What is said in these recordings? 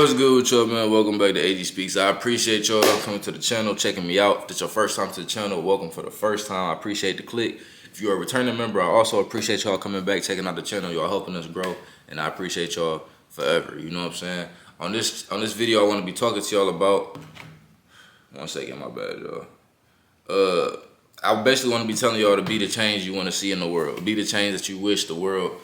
What's good with y'all, man? Welcome back to AG Speaks. I appreciate y'all coming to the channel, checking me out. If it's your first time to the channel, welcome for the first time. I appreciate the click. If you're a returning member, I also appreciate y'all coming back, checking out the channel. Y'all helping us grow, and I appreciate y'all forever. You know what I'm saying? On this video, I want to be talking to y'all about. 1 second, my bad, y'all. I basically want to be telling y'all to be the change you want to see in the world. Be the change that you wish the world.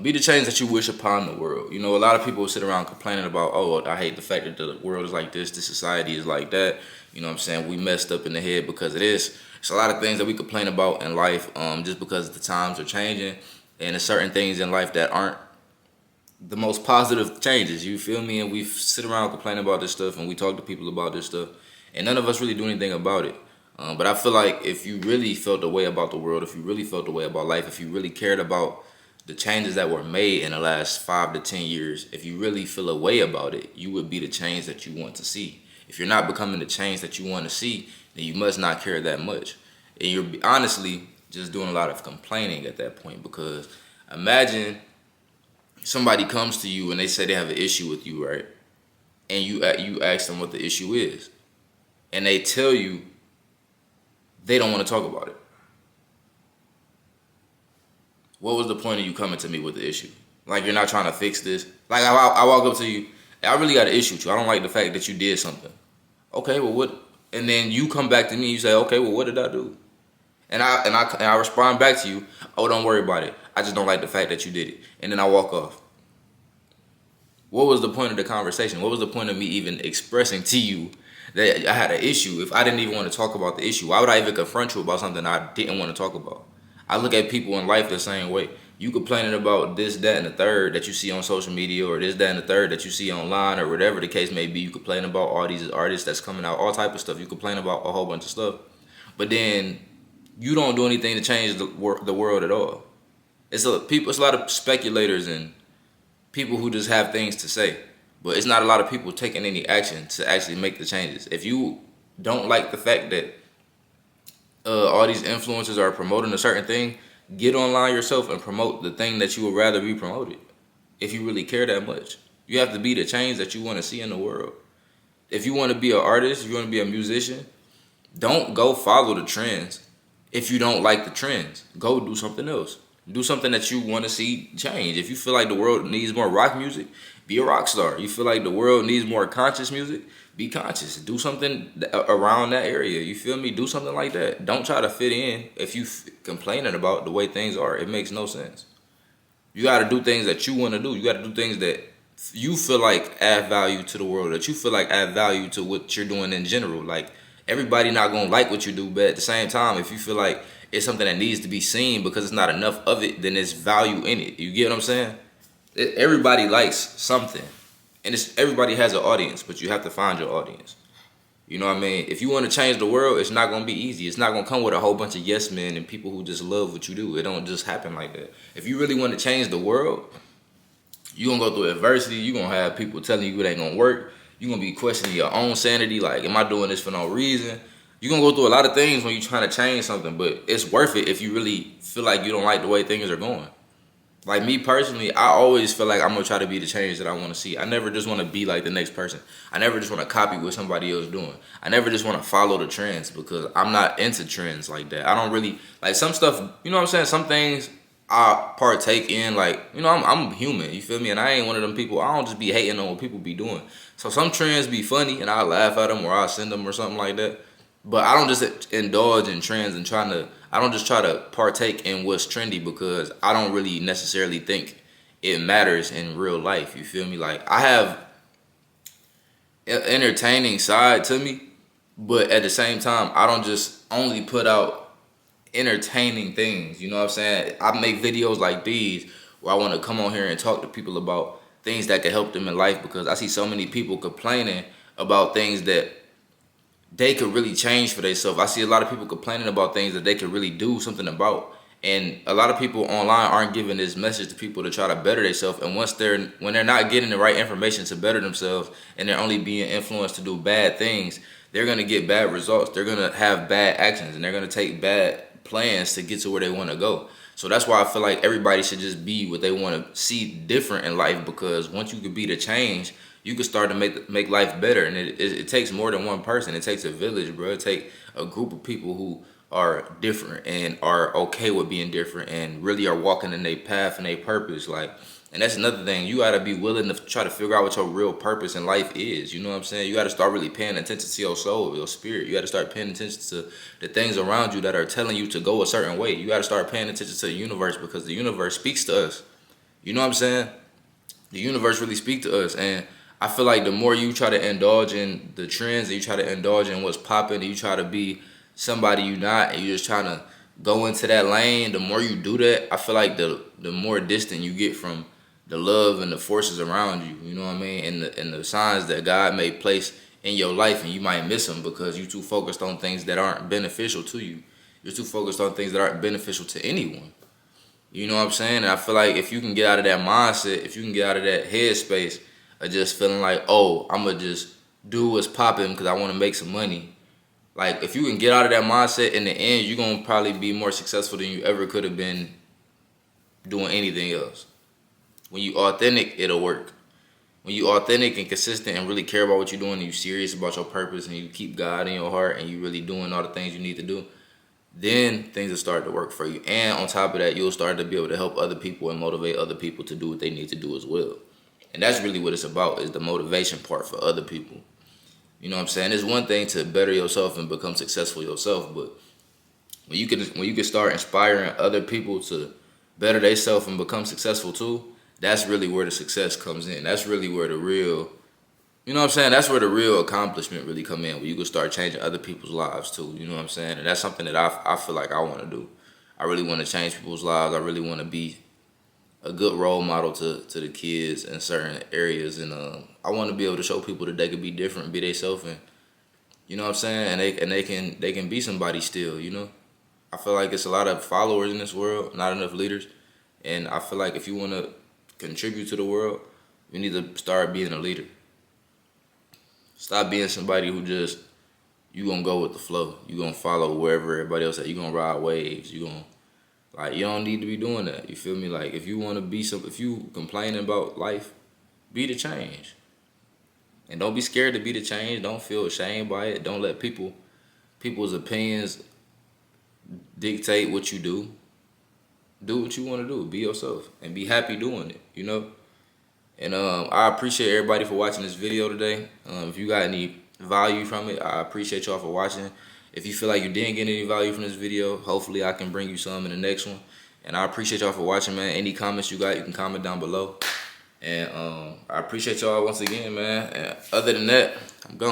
Be the change that you wish upon the world. You know, a lot of people sit around complaining about, oh, I hate the fact that the world is like this, the society is like that. You know what I'm saying? We messed up in the head because of this. It's a lot of things that we complain about in life just because the times are changing. And there's certain things in life that aren't the most positive changes. You feel me? And we sit around complaining about this stuff and we talk to people about this stuff. And none of us really do anything about it. But I feel like if you really felt the way about the world, if you really felt the way about life, if you really cared about the changes that were made in the last 5 to 10 years, if you really feel a way about it, you would be the change that you want to see. If you're not becoming the change that you want to see, then you must not care that much. And you're honestly just doing a lot of complaining at that point, because imagine somebody comes to you and they say they have an issue with you, right? And you ask them what the issue is. And they tell you they don't want to talk about it. What was the point of you coming to me with the issue? Like, you're not trying to fix this. Like, I walk up to you, I really got an issue with you. I don't like the fact that you did something. Okay, well, what? And then you come back to me, you say, okay, well, what did I do? And I respond back to you, oh, don't worry about it. I just don't like the fact that you did it. And then I walk off. What was the point of the conversation? What was the point of me even expressing to you that I had an issue if I didn't even want to talk about the issue? Why would I even confront you about something I didn't want to talk about? I look at people in life the same way. You complaining about this, that, and the third that you see on social media, or this, that, and the third that you see online, or whatever the case may be. You complain about all these artists that's coming out, all type of stuff. You complain about a whole bunch of stuff. But then you don't do anything to change the world at all. It's a lot of speculators and people who just have things to say. But it's not a lot of people taking any action to actually make the changes. If you don't like the fact that all these influencers are promoting a certain thing, get online yourself and promote the thing that you would rather be promoted. If you really care that much, you have to be the change that you want to see in the world. If you want to be an artist, if you want to be a musician, don't go follow the trends. If you don't like the trends, go do something else. Do something that you want to see change. If you feel like the world needs more rock music, be a rock star. You feel like the world needs more conscious music, be conscious. Do something around that area. You feel me? Do something like that. Don't try to fit in if you complaining about the way things are. It makes no sense. You got to do things that you want to do. You got to do things that you feel like add value to the world, that you feel like add value to what you're doing in general. Like, everybody not going to like what you do, but at the same time, if you feel like it's something that needs to be seen because it's not enough of it, then there's value in it. You get what I'm saying? Everybody likes something. And everybody has an audience, but you have to find your audience. You know what I mean? If you want to change the world, it's not going to be easy. It's not going to come with a whole bunch of yes men and people who just love what you do. It don't just happen like that. If you really want to change the world, you're going to go through adversity. You're going to have people telling you it ain't going to work. You're going to be questioning your own sanity. Like, am I doing this for no reason? You're going to go through a lot of things when you're trying to change something, but it's worth it if you really feel like you don't like the way things are going. Like, me personally, I always feel like I'm going to try to be the change that I want to see. I never just want to be like the next person. I never just want to copy what somebody else doing. I never just want to follow the trends, because I'm not into trends like that. I don't really, like, some stuff, you know what I'm saying? Some things I partake in, like, you know, I'm human, you feel me? And I ain't one of them people, I don't just be hating on what people be doing. So some trends be funny and I laugh at them or I send them or something like that. But I don't just indulge in trends and I don't just try to partake in what's trendy, because I don't really necessarily think it matters in real life. You feel me? Like, I have an entertaining side to me, but at the same time, I don't just only put out entertaining things. You know what I'm saying? I make videos like these where I want to come on here and talk to people about things that can help them in life, because I see so many people complaining about things that they could really change for themselves. I see a lot of people complaining about things that they could really do something about. And a lot of people online aren't giving this message to people to try to better themselves. And when they're not getting the right information to better themselves, and they're only being influenced to do bad things, they're going to get bad results. They're going to have bad actions, and they're going to take bad plans to get to where they want to go. So that's why I feel like everybody should just be what they want to see different in life, because once you can be the change, you can start to make life better. And it takes more than one person. It takes a village, bro. It takes a group of people who are different and are okay with being different and really are walking in their path and their purpose. Like, and that's another thing. You gotta be willing to try to figure out what your real purpose in life is. You know what I'm saying? You gotta start really paying attention to your soul, your spirit. You gotta start paying attention to the things around you that are telling you to go a certain way. You gotta start paying attention to the universe, because the universe speaks to us. You know what I'm saying? The universe really speaks to us. And I feel like the more you try to indulge in the trends, and you try to indulge in what's popping, and you try to be somebody you not, and you're just trying to go into that lane, the more you do that, I feel like the more distant you get from the love and the forces around you. You know what I mean? And the signs that God may place in your life, and you might miss them because you're too focused on things that aren't beneficial to you. You're too focused on things that aren't beneficial to anyone. You know what I'm saying? And I feel like if you can get out of that mindset, if you can get out of that headspace of just feeling like, oh, I'm going to just do what's popping because I want to make some money. Like, if you can get out of that mindset, in the end, you're going to probably be more successful than you ever could have been doing anything else. When you authentic, it'll work. When you authentic and consistent and really care about what you're doing, and you serious about your purpose, and you keep God in your heart, and you really doing all the things you need to do, then things will start to work for you. And on top of that, you'll start to be able to help other people and motivate other people to do what they need to do as well. And that's really what it's about, is the motivation part for other people. You know what I'm saying? It's one thing to better yourself and become successful yourself, but when you can start inspiring other people to better themselves and become successful too, that's really where the success comes in. That's really where the real, you know what I'm saying? That's where the real accomplishment really come in, where you can start changing other people's lives too. You know what I'm saying? And that's something that I feel like I want to do. I really want to change people's lives. I really want to be a good role model to the kids in certain areas, and I want to be able to show people that they can be different, be themselves, and you know what I'm saying, and they can be somebody still. You know, I feel like it's a lot of followers in this world, not enough leaders, and I feel like if you want to contribute to the world, you need to start being a leader. Stop being somebody who just, you gonna go with the flow. You gonna follow wherever everybody else at. You gonna ride waves. You gonna, like, you don't need to be doing that. You feel me? Like, if you want to be if you complaining about life, be the change. And don't be scared to be the change. Don't feel ashamed by it. Don't let people's opinions dictate what you do. Do what you want to do. Be yourself and be happy doing it, you know? And I appreciate everybody for watching this video today. If you got any value from it, I appreciate y'all for watching. If you feel like you didn't get any value from this video, hopefully I can bring you some in the next one. And I appreciate y'all for watching, man. Any comments you got, you can comment down below. And I appreciate y'all once again, man. And other than that, I'm gone.